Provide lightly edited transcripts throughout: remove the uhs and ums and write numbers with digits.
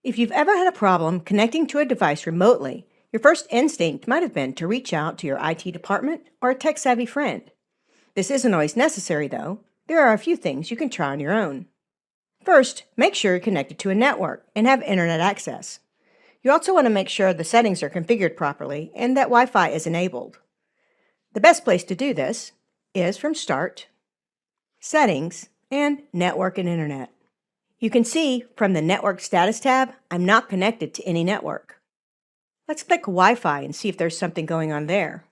If you've ever had a problem connecting to a device remotely, your first instinct might have been to reach out to your IT department or a tech-savvy friend. This isn't always necessary, though. There are a few things you can try on your own. First, make sure you're connected to a network and have internet access. You also want to make sure the settings are configured properly and that Wi-Fi is enabled. The best place to do this is from Start, Settings, and Network and Internet. You can see from the Network Status tab, I'm not connected to any network. Let's click Wi-Fi and see if there's something going on there.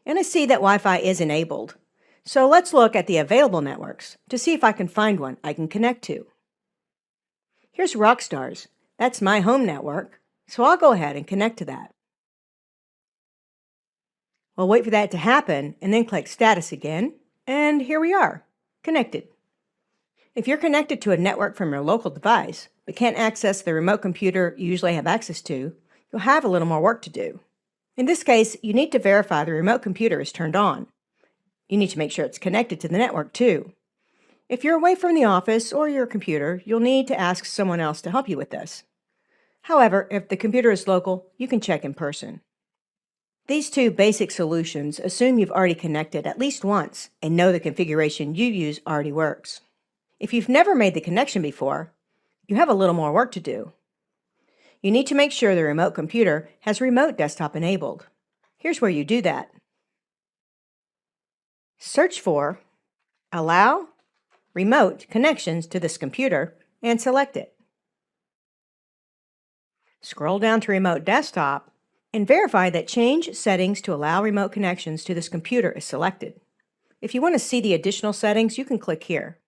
And I see that Wi-Fi is enabled. So let's look at the available networks to see if I can find one I can connect to. Here's Rockstar's. That's my home network, so I'll go ahead and connect to that. We'll wait for that to happen and then click Status again, and here we are, connected. If you're connected to a network from your local device, but can't access the remote computer you usually have access to, you'll have a little more work to do. In this case, you need to verify the remote computer is turned on. You need to make sure it's connected to the network too. If you're away from the office or your computer, you'll need to ask someone else to help you with this. However, if the computer is local, you can check in person. These two basic solutions assume you've already connected at least once and know the configuration you use already works. If you've never made the connection before, you have a little more work to do. You need to make sure the remote computer has Remote Desktop enabled. Here's where you do that. Search for Allow Remote Connections to this computer and select it. Scroll down to Remote Desktop and verify that Change Settings to Allow Remote Connections to this computer is selected. If you want to see the additional settings, you can click here.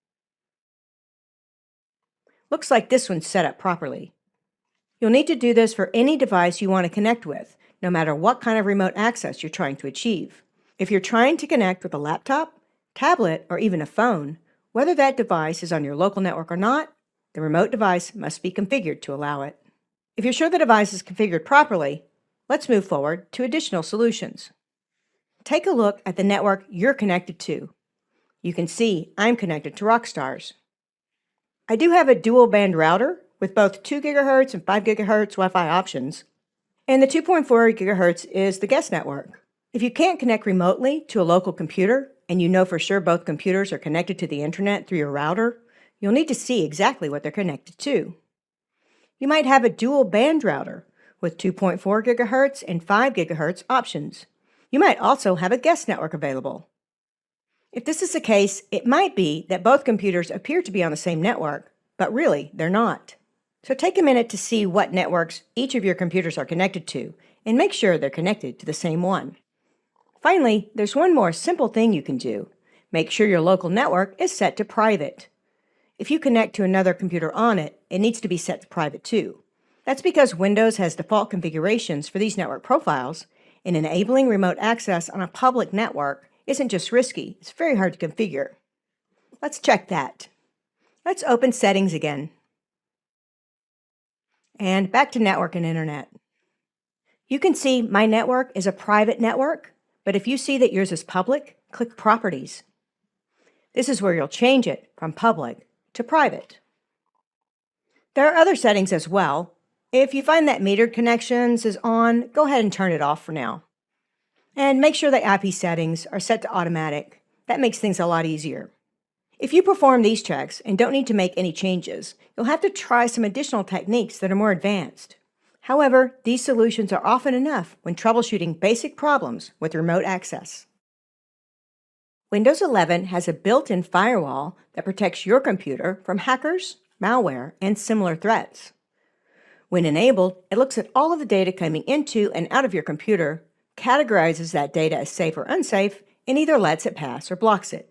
Looks like this one's set up properly. You'll need to do this for any device you want to connect with, no matter what kind of remote access you're trying to achieve. If you're trying to connect with a laptop, tablet, or even a phone, whether that device is on your local network or not, the remote device must be configured to allow it. If you're sure the device is configured properly, let's move forward to additional solutions. Take a look at the network you're connected to. You can see I'm connected to Rockstar's. I do have a dual band router with both 2 GHz and 5 GHz Wi-Fi options, and the 2.4 GHz is the guest network. If you can't connect remotely to a local computer, and you know for sure both computers are connected to the internet through your router, you'll need to see exactly what they're connected to. You might have a dual band router with 2.4 GHz and 5 GHz options. You might also have a guest network available. If this is the case, it might be that both computers appear to be on the same network, but really they're not. So take a minute to see what networks each of your computers are connected to, and make sure they're connected to the same one. Finally, there's one more simple thing you can do. Make sure your local network is set to private. If you connect to another computer on it, it needs to be set to private too. That's because Windows has default configurations for these network profiles, and enabling remote access on a public network isn't just risky, it's very hard to configure. Let's check that. Let's open Settings again. And back to Network and Internet. You can see my network is a private network, but if you see that yours is public, click Properties. This is where you'll change it from public to private. There are other settings as well. If you find that metered connections is on, go ahead and turn it off for now. And make sure that IP settings are set to automatic. That makes things a lot easier. If you perform these checks and don't need to make any changes, you'll have to try some additional techniques that are more advanced. However, these solutions are often enough when troubleshooting basic problems with remote access. Windows 11 has a built-in firewall that protects your computer from hackers, malware, and similar threats. When enabled, it looks at all of the data coming into and out of your computer, categorizes that data as safe or unsafe, and either lets it pass or blocks it.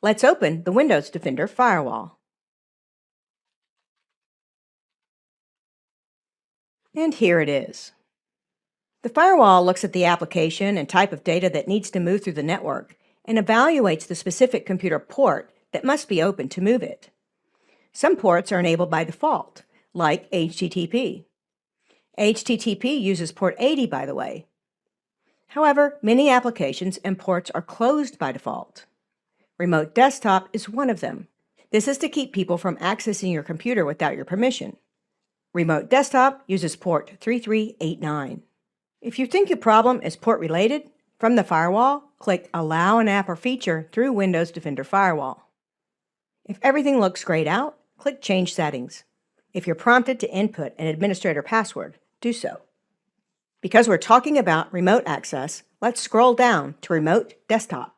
Let's open the Windows Defender Firewall. And here it is. The firewall looks at the application and type of data that needs to move through the network and evaluates the specific computer port that must be open to move it. Some ports are enabled by default, like HTTP. HTTP uses port 80, by the way. However, many applications and ports are closed by default. Remote Desktop is one of them. This is to keep people from accessing your computer without your permission. Remote Desktop uses port 3389. If you think your problem is port related, from the firewall, click Allow an app or feature through Windows Defender Firewall. If everything looks grayed out, click Change Settings. If you're prompted to input an administrator password, do so. Because we're talking about remote access, let's scroll down to Remote Desktop.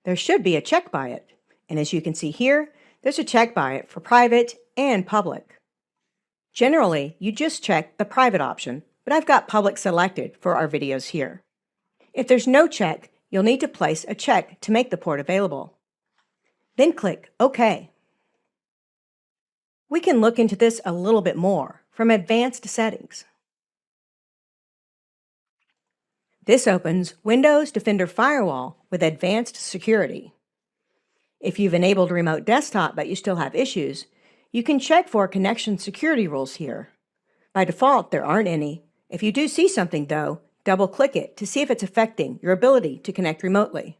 There should be a check by it, and as you can see here, there's a check by it for private and public. Generally, you just check the private option, but I've got public selected for our videos here. If there's no check, you'll need to place a check to make the port available. Then click OK. We can look into this a little bit more from Advanced Settings. This opens Windows Defender Firewall with Advanced Security. If you've enabled Remote Desktop but you still have issues, you can check for connection security rules here. By default, there aren't any. If you do see something, though, double-click it to see if it's affecting your ability to connect remotely.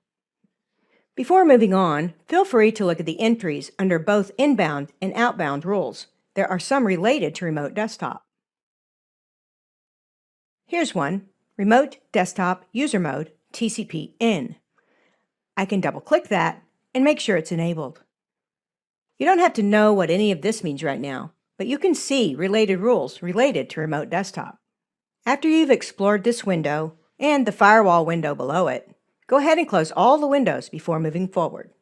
Before moving on, feel free to look at the entries under both inbound and outbound rules. There are some related to Remote Desktop. Here's one. Remote Desktop User Mode TCP In. I can double-click that and make sure it's enabled. You don't have to know what any of this means right now, but you can see related rules related to Remote Desktop. After you've explored this window and the firewall window below it, go ahead and close all the windows before moving forward.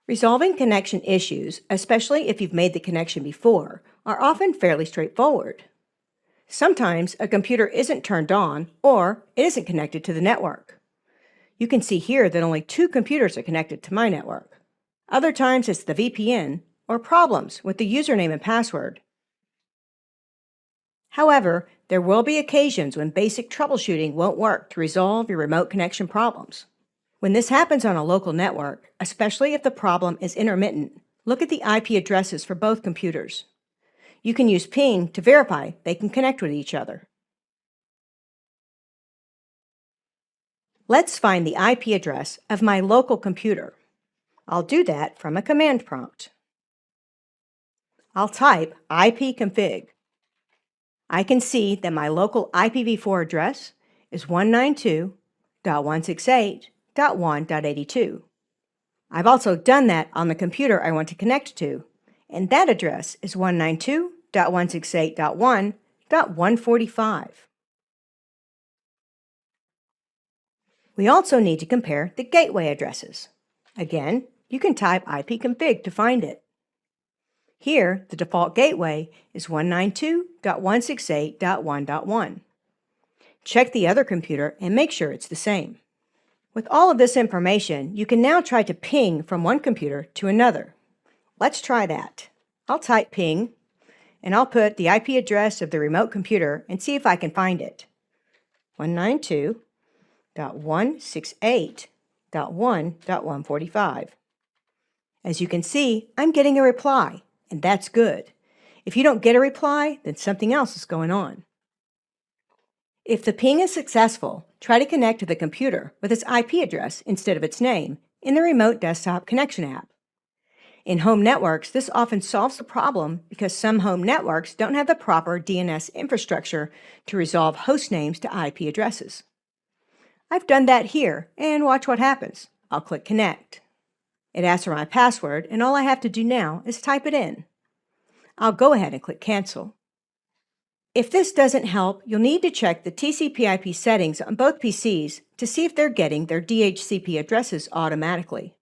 Resolving connection issues, especially if you've made the connection before, are often fairly straightforward. Sometimes a computer isn't turned on or it isn't connected to the network. You can see here that only 2 computers are connected to my network. Other times it's the VPN or problems with the username and password. However, there will be occasions when basic troubleshooting won't work to resolve your remote connection problems. When this happens on a local network, especially if the problem is intermittent, look at the IP addresses for both computers. You can use ping to verify they can connect with each other. Let's find the IP address of my local computer. I'll do that from a command prompt. I'll type ipconfig. I can see that my local IPv4 address is 192.168.1.82. I've also done that on the computer I want to connect to, and that address is 192.168.1.145. We also need to compare the gateway addresses. Again, you can type ipconfig to find it. Here, the default gateway is 192.168.1.1. Check the other computer and make sure it's the same. With all of this information, you can now try to ping from one computer to another. Let's try that. I'll type ping, and I'll put the IP address of the remote computer and see if I can find it. 192.168.1.145. As you can see, I'm getting a reply, and that's good. If you don't get a reply, then something else is going on. If the ping is successful, try to connect to the computer with its IP address instead of its name in the Remote Desktop Connection app. In home networks, this often solves the problem because some home networks don't have the proper DNS infrastructure to resolve host names to IP addresses. I've done that here, and watch what happens. I'll click Connect. It asks for my password, and all I have to do now is type it in. I'll go ahead and click Cancel. If this doesn't help, you'll need to check the TCP/IP settings on both PCs to see if they're getting their DHCP addresses automatically.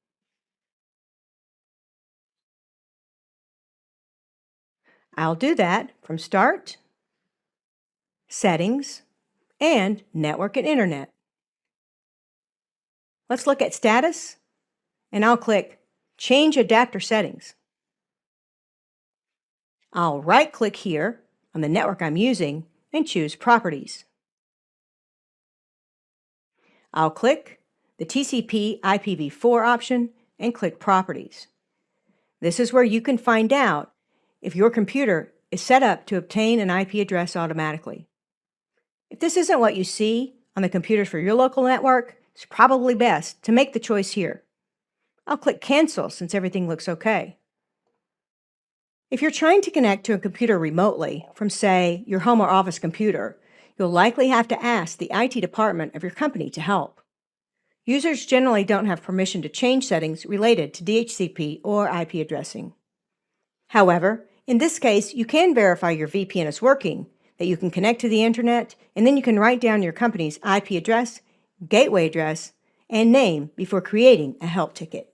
I'll do that from Start, Settings, and Network and Internet. Let's look at Status, and I'll click Change Adapter Settings. I'll right-click here on the network I'm using and choose Properties. I'll click the TCP IPv4 option and click Properties. This is where you can find out if your computer is set up to obtain an IP address automatically. If this isn't what you see on the computers for your local network, it's probably best to make the choice here. I'll click Cancel since everything looks okay. If you're trying to connect to a computer remotely from, say, your home or office computer, you'll likely have to ask the IT department of your company to help. Users generally don't have permission to change settings related to DHCP or IP addressing. However, in this case, you can verify your VPN is working, that you can connect to the internet, and then you can write down your company's IP address, gateway address, and name before creating a help ticket.